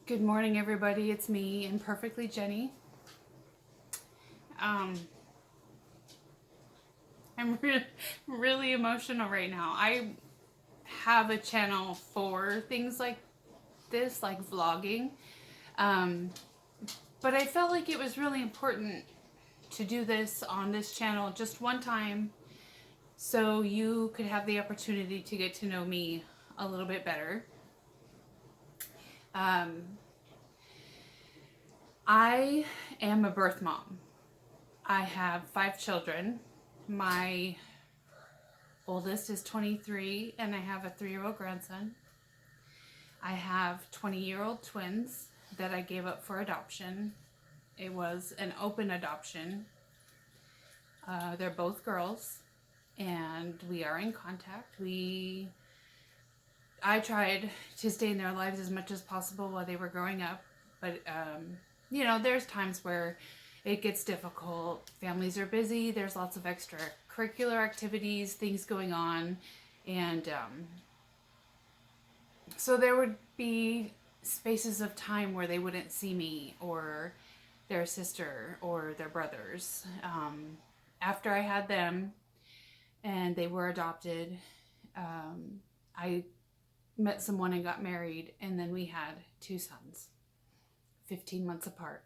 Good morning, everybody. It's me, Imperfectly Jenny. Um, I'm really emotional right now. I have a channel for things like this, like vlogging, um, but I felt like it was really important to do this on this channel just one time so you could have the opportunity to get to know me a little bit better. Um, I am a birth mom. I have 5 children. My oldest is 23 and I have a 3-year-old grandson. I have 20-year-old twins that I gave up for adoption. It was an open adoption. They're both girls and we are in contact. I tried to stay in their lives as much as possible while they were growing up, but there's times where it gets difficult. Families are busy. There's lots of extracurricular activities, things going on, and so there would be spaces of time where they wouldn't see me or their sister or their brothers. After I had them and they were adopted, I met someone and got married, and then we had 2 sons, 15 months apart.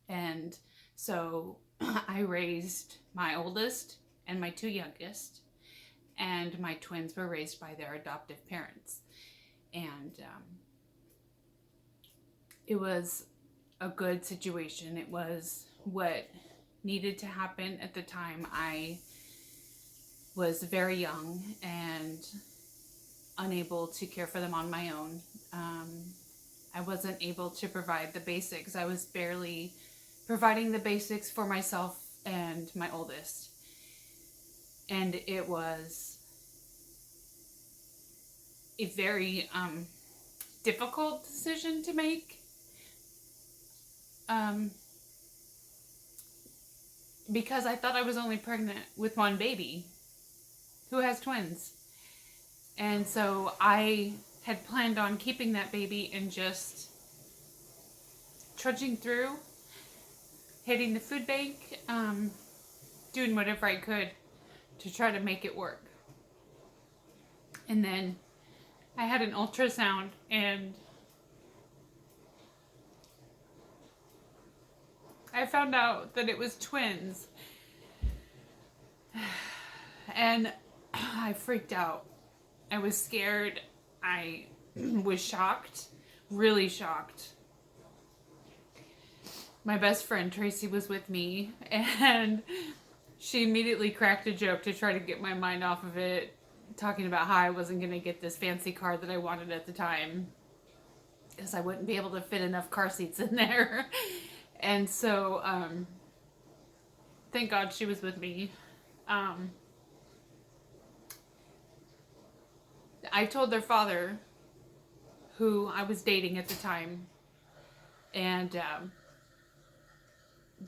And so I raised my oldest and my 2 youngest, and my twins were raised by their adoptive parents. And it was a good situation. It was what needed to happen at the time. I was very young and unable to care for them on my own. I wasn't able to provide the basics. I was barely providing the basics for myself and my oldest. And it was a very difficult decision to make. Because I thought I was only pregnant with one baby who has twins. And so I had planned on keeping that baby and just trudging through, hitting the food bank, doing whatever I could to try to make it work. And then I had an ultrasound and I found out that it was twins. And I freaked out. I was scared. I was shocked, really shocked. My best friend Tracy was with me, and she immediately cracked a joke to try to get my mind off of it, talking about how I wasn't going to get this fancy car that I wanted at the time because I wouldn't be able to fit enough car seats in there. And so, thank God she was with me. I told their father, who I was dating at the time, and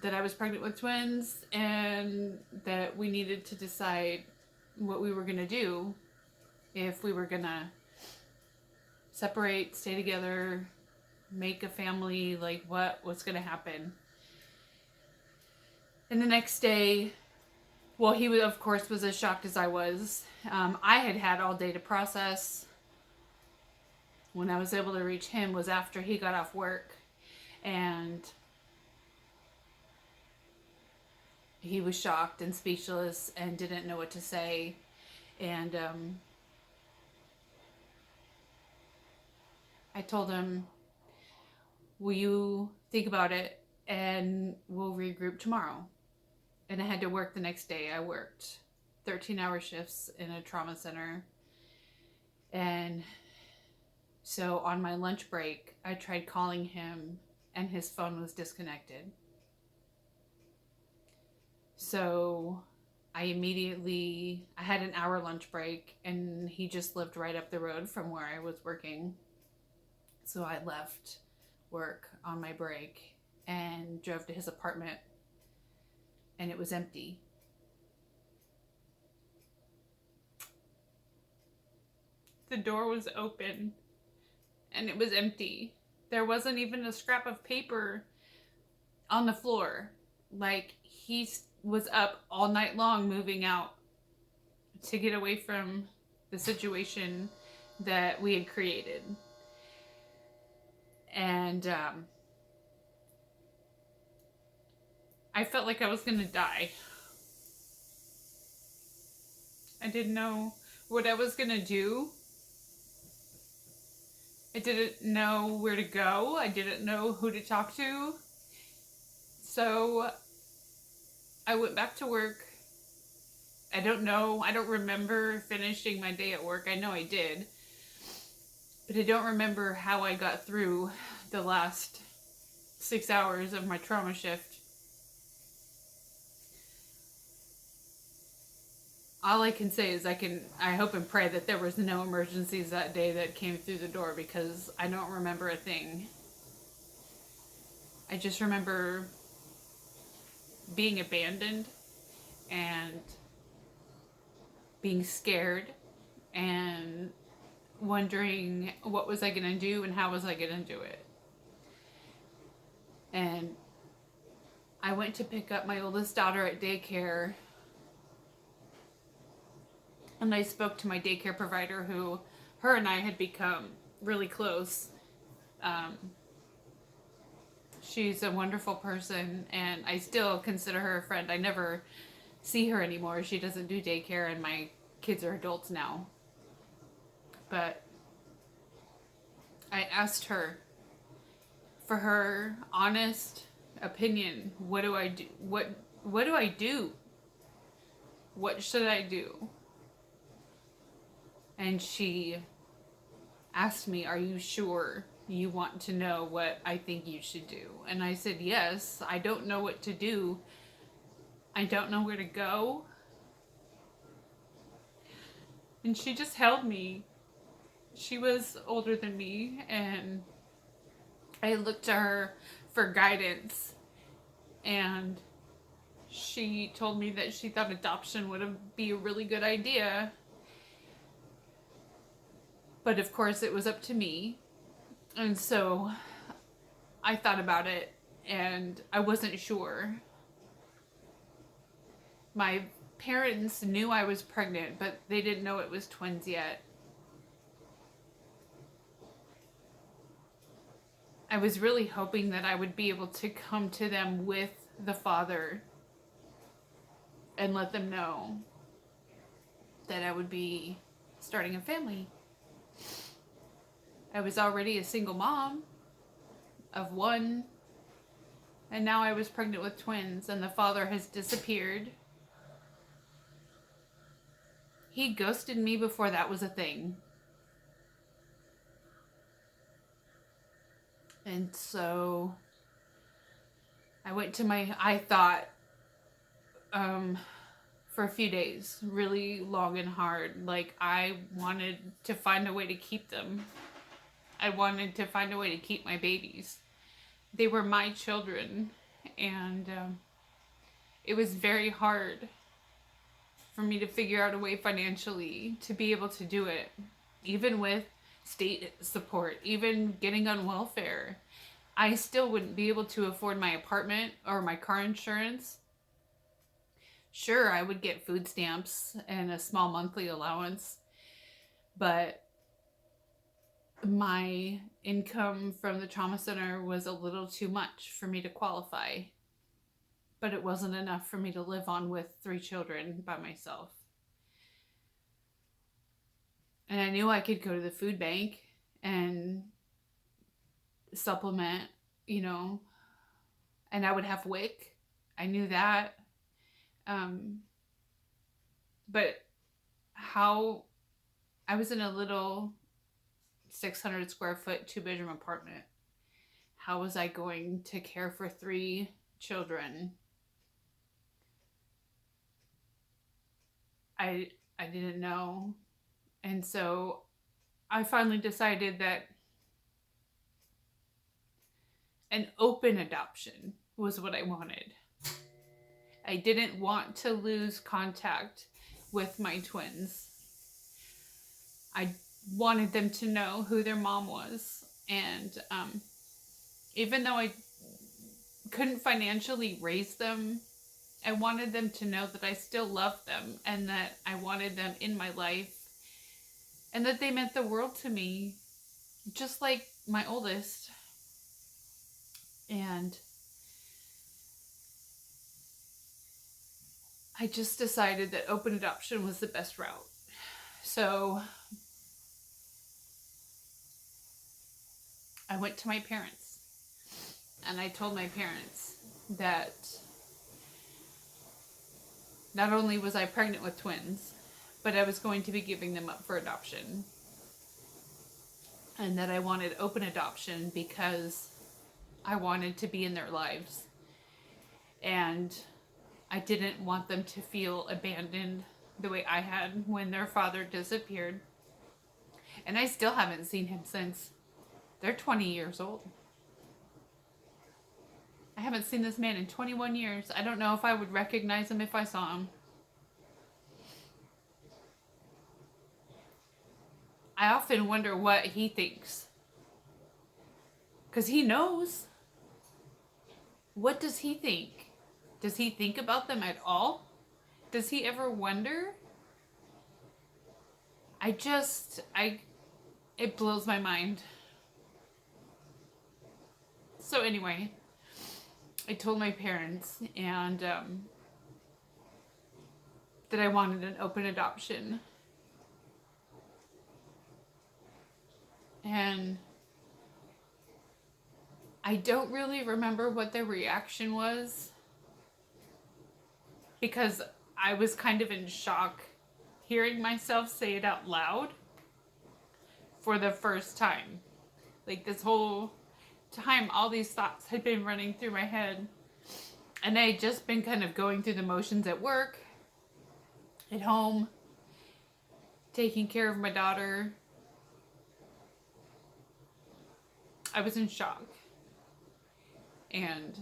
that I was pregnant with twins and that we needed to decide what we were going to do, if we were going to separate, stay together, make a family, like what was going to happen. And the next day, well, he was, of course, was as shocked as I was. I had had all day to process. When I was able to reach him was after he got off work, and he was shocked and speechless and didn't know what to say. And I told him, will you think about it and we'll regroup tomorrow? And I had to work the next day. I worked 13-hour shifts in a trauma center. And so on my lunch break, I tried calling him and his phone was disconnected. So I had an hour lunch break, and he just lived right up the road from where I was working. So I left work on my break and drove to his apartment, and it was empty. The door was open and it was empty. There wasn't even a scrap of paper on the floor. Like, he was up all night long moving out to get away from the situation that we had created. And I felt like I was going to die. I didn't know what I was going to do. I didn't know where to go. I didn't know who to talk to. So I went back to work. I don't know. I don't remember finishing my day at work. I know I did. But I don't remember how I got through the last 6 hours of my trauma shift. All I can say is I hope and pray that there was no emergencies that day that came through the door, because I don't remember a thing. I just remember being abandoned and being scared and wondering what was I going to do and how was I going to do it. And I went to pick up my oldest daughter at daycare, and I spoke to my daycare provider, who, her and I had become really close. She's a wonderful person, and I still consider her a friend. I never see her anymore. She doesn't do daycare, and my kids are adults now. But I asked her for her honest opinion. What do I do? What do I do? What should I do? And she asked me, are you sure you want to know what I think you should do? And I said, yes. I don't know what to do. I don't know where to go. And she just held me. She was older than me, and I looked to her for guidance. And she told me that she thought adoption would be a really good idea. But of course it was up to me. And so I thought about it, and I wasn't sure. My parents knew I was pregnant, but they didn't know it was twins yet. I was really hoping that I would be able to come to them with the father and let them know that I would be starting a family. I was already a single mom of one, and now I was pregnant with twins, and the father has disappeared. He ghosted me before that was a thing. And so I went to I thought for a few days, really long and hard. Like, I wanted to find a way to keep them. I wanted to find a way to keep my babies. They were my children, and it was very hard for me to figure out a way financially to be able to do it, even with state support, even getting on welfare. I still wouldn't be able to afford my apartment or my car insurance. Sure, I would get food stamps and a small monthly allowance, but my income from the trauma center was a little too much for me to qualify. But it wasn't enough for me to live on with 3 children by myself. And I knew I could go to the food bank and supplement, and I would have WIC. I knew that. But how I was in a little 600 square foot 2-bedroom apartment. How was I going to care for 3 children? I didn't know. And so I finally decided that an open adoption was what I wanted. I didn't want to lose contact with my twins. I wanted them to know who their mom was. And even though I couldn't financially raise them, I wanted them to know that I still loved them and that I wanted them in my life and that they meant the world to me, just like my oldest. And I just decided that open adoption was the best route. So I went to my parents and I told my parents that not only was I pregnant with twins, but I was going to be giving them up for adoption. And that I wanted open adoption because I wanted to be in their lives. And I didn't want them to feel abandoned the way I had when their father disappeared. And I still haven't seen him since. They're 20 years old. I haven't seen this man in 21 years. I don't know if I would recognize him if I saw him. I often wonder what he thinks. Because he knows. What does he think? Does he think about them at all? Does he ever wonder? It blows my mind. So anyway, I told my parents and that I wanted an open adoption. And I don't really remember what their reaction was because I was kind of in shock hearing myself say it out loud for the first time. Like this whole time, all these thoughts had been running through my head, and I had just been kind of going through the motions at work, at home, taking care of my daughter. I was in shock. And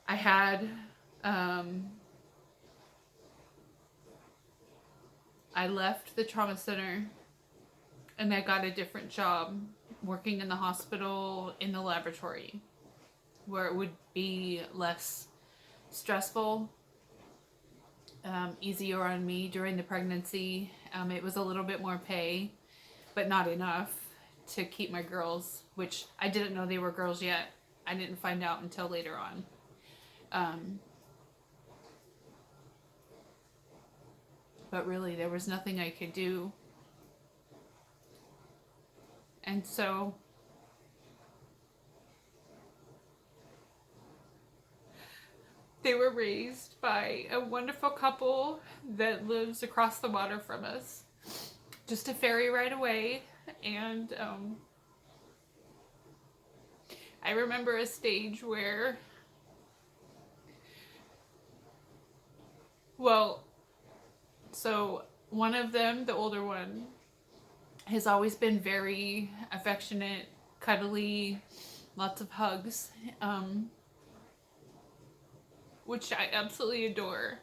I had I left the trauma center and I got a different job working in the hospital in the laboratory where it would be less stressful, easier on me during the pregnancy. It was a little bit more pay, but not enough to keep my girls, which I didn't know they were girls yet. I didn't find out until later on. But really, there was nothing I could do. And so they were raised by a wonderful couple that lives across the water from us. Just a ferry ride away. And I remember a stage where, so one of them, the older one, has always been very affectionate, cuddly, lots of hugs, which I absolutely adore.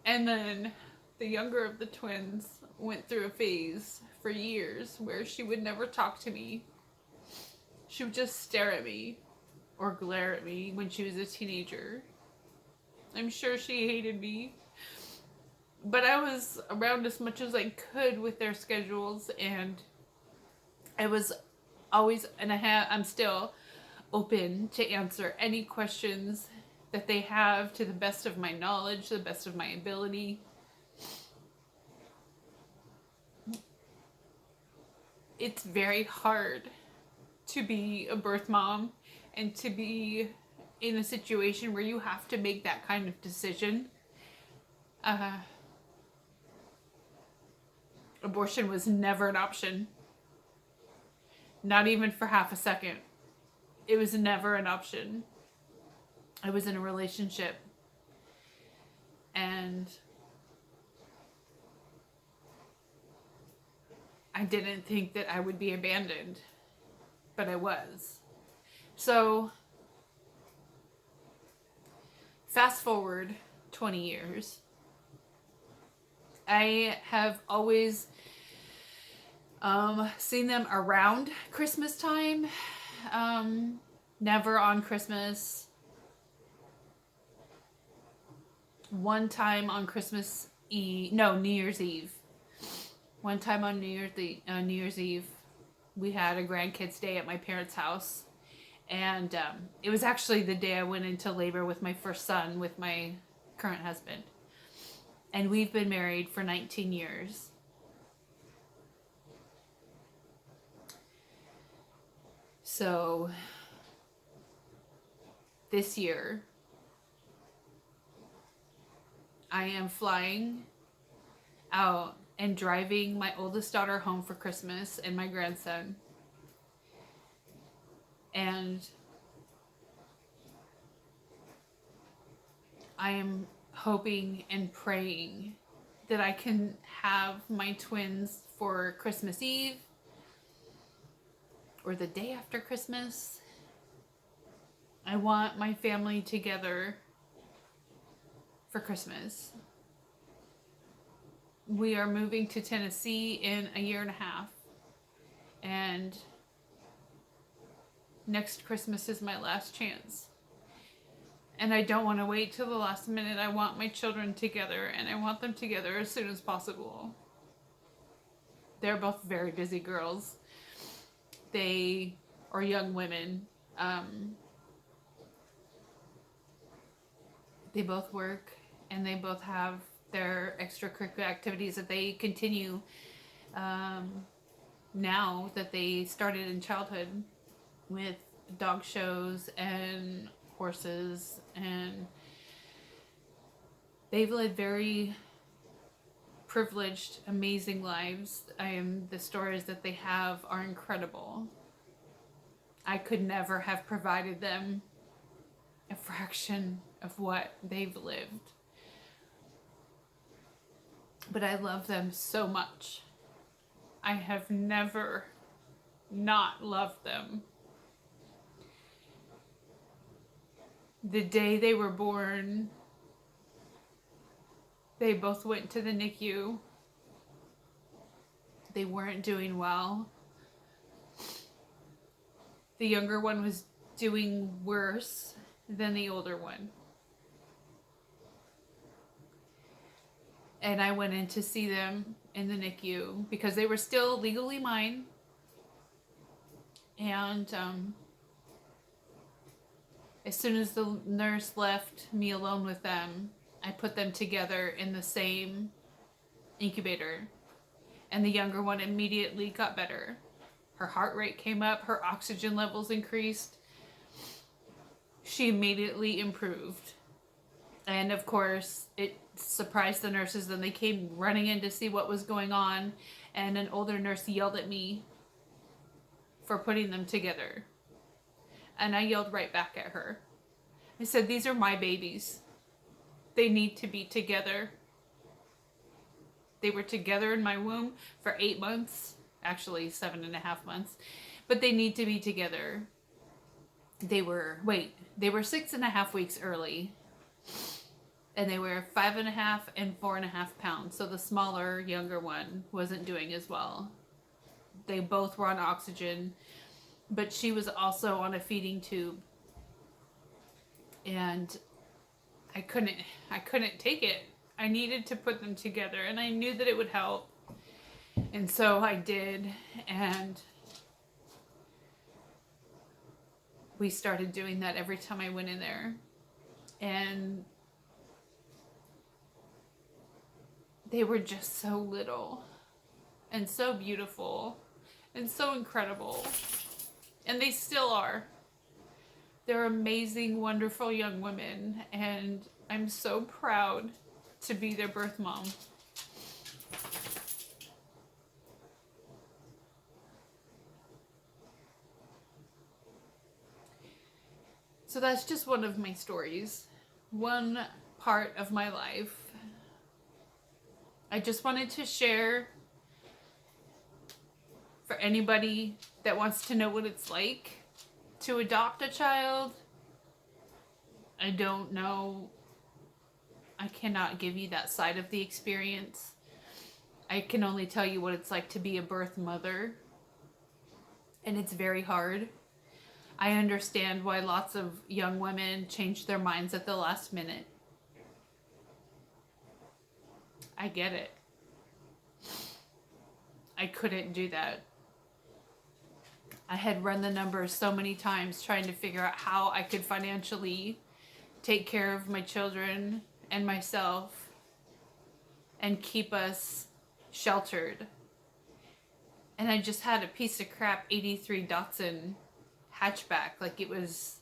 And then the younger of the twins went through a phase for years where she would never talk to me. She would just stare at me or glare at me when she was a teenager. I'm sure she hated me. But I was around as much as I could with their schedules, and I was always, and I'm still open to answer any questions that they have to the best of my knowledge, to the best of my ability. It's very hard to be a birth mom and to be in a situation where you have to make that kind of decision. Abortion was never an option. Not even for half a second. It was never an option. I was in a relationship. And I didn't think that I would be abandoned. But I was. So, fast forward 20 years. I have always seen them around Christmas time. Never on Christmas. One time on Christmas Eve, no, New Year's Eve. One time on New Year's Eve, we had a grandkids day at my parents' house, and it was actually the day I went into labor with my first son with my current husband, and we've been married for 19 years. So this year, I am flying out and driving my oldest daughter home for Christmas and my grandson. And I am hoping and praying that I can have my twins for Christmas Eve or the day after Christmas. I want my family together for Christmas. We are moving to Tennessee in a year and a half, and next Christmas is my last chance. And I don't want to wait till the last minute. I want my children together, and I want them together as soon as possible. They're both very busy girls. They are young women. They both work, and they both have their extracurricular activities that they continue now that they started in childhood with dog shows and horses, and they've led very privileged, amazing lives. The stories that they have are incredible. I could never have provided them a fraction of what they've lived. But I love them so much. I have never not loved them. The day they were born, they both went to the NICU. They weren't doing well. The younger one was doing worse than the older one. And I went in to see them in the NICU because they were still legally mine. And as soon as the nurse left me alone with them, I put them together in the same incubator. And the younger one immediately got better. Her heart rate came up, her oxygen levels increased. She immediately improved. And of course, it surprised the nurses, and they came running in to see what was going on. And an older nurse yelled at me for putting them together. And I yelled right back at her. I said, "These are my babies. They need to be together." They were together in my womb for 8 months, actually 7.5 months, but they need to be together. They were 6.5 weeks early, and they were 5.5 and 4.5 pounds. So the smaller, younger one wasn't doing as well. They both were on oxygen, but she was also on a feeding tube, and I couldn't take it. I needed to put them together, and I knew that it would help. And so I did, and we started doing that every time I went in there. And they were just so little and so beautiful and so incredible. And they still are. They're amazing, wonderful young women, and I'm so proud to be their birth mom. So that's just one of my stories, one part of my life. I just wanted to share for anybody that wants to know what it's like to adopt a child. I don't know. I cannot give you that side of the experience. I can only tell you what it's like to be a birth mother, and it's very hard. I understand why lots of young women change their minds at the last minute. I get it. I couldn't do that. I had run the numbers so many times trying to figure out how I could financially take care of my children and myself and keep us sheltered. And I just had a piece of crap 83 Datsun hatchback. Like, it was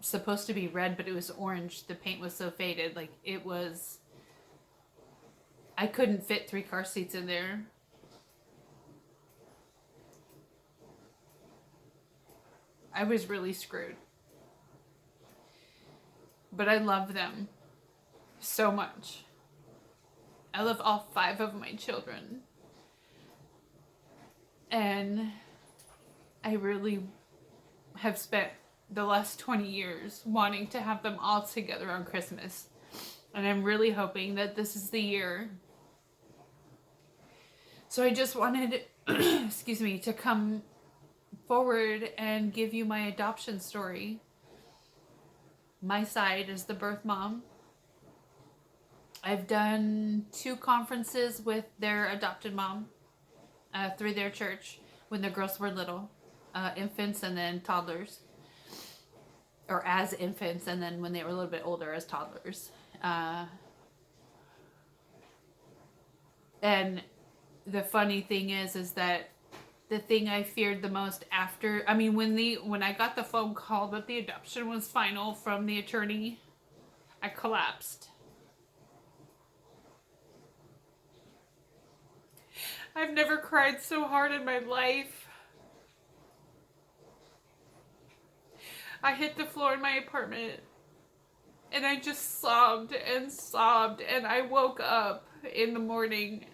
supposed to be red, but it was orange. The paint was so faded. Like, it was... I couldn't fit 3 car seats in there. I was really screwed. But I love them so much. I love all 5 of my children. And I really have spent the last 20 years wanting to have them all together on Christmas. And I'm really hoping that this is the year. So I just wanted, excuse me, to come forward and give you my adoption story. My side is the birth mom. I've done 2 conferences with their adopted mom through their church when the girls were little, infants and then toddlers, or as infants, and then when they were a little bit older as toddlers. And the funny thing is that the thing I feared the most after, I mean, when I got the phone call that the adoption was final from the attorney, I collapsed. I've never cried so hard in my life. I hit the floor in my apartment and I just sobbed and sobbed, and I woke up in the morning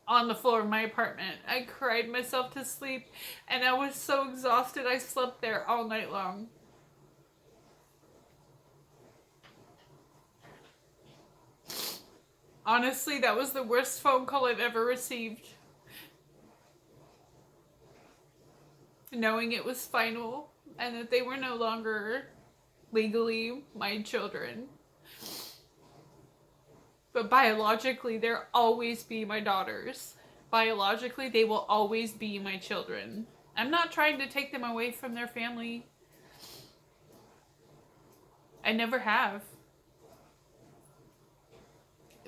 on the floor of my apartment. I cried myself to sleep and I was so exhausted I slept there all night long. Honestly, that was the worst phone call I've ever received. Knowing it was final and that they were no longer legally my children. But biologically, they'll always be my daughters. Biologically, they will always be my children. I'm not trying to take them away from their family. I never have.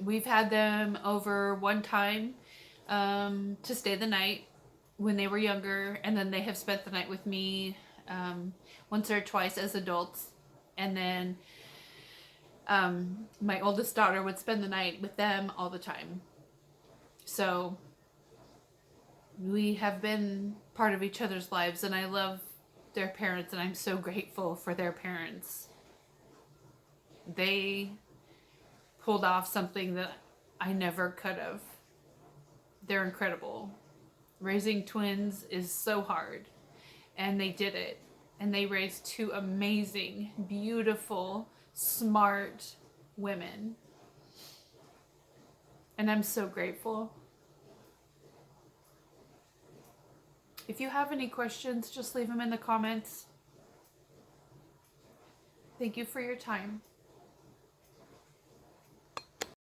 We've had them over one time to stay the night when they were younger, and then they have spent the night with me once or twice as adults. And then my oldest daughter would spend the night with them all the time. So we have been part of each other's lives, and I love their parents, and I'm so grateful for their parents. They pulled off something that I never could have. They're incredible. Raising twins is so hard, and they did it. And they raised 2 amazing, beautiful, smart women. And I'm so grateful. If you have any questions, just leave them in the comments. Thank you for your time.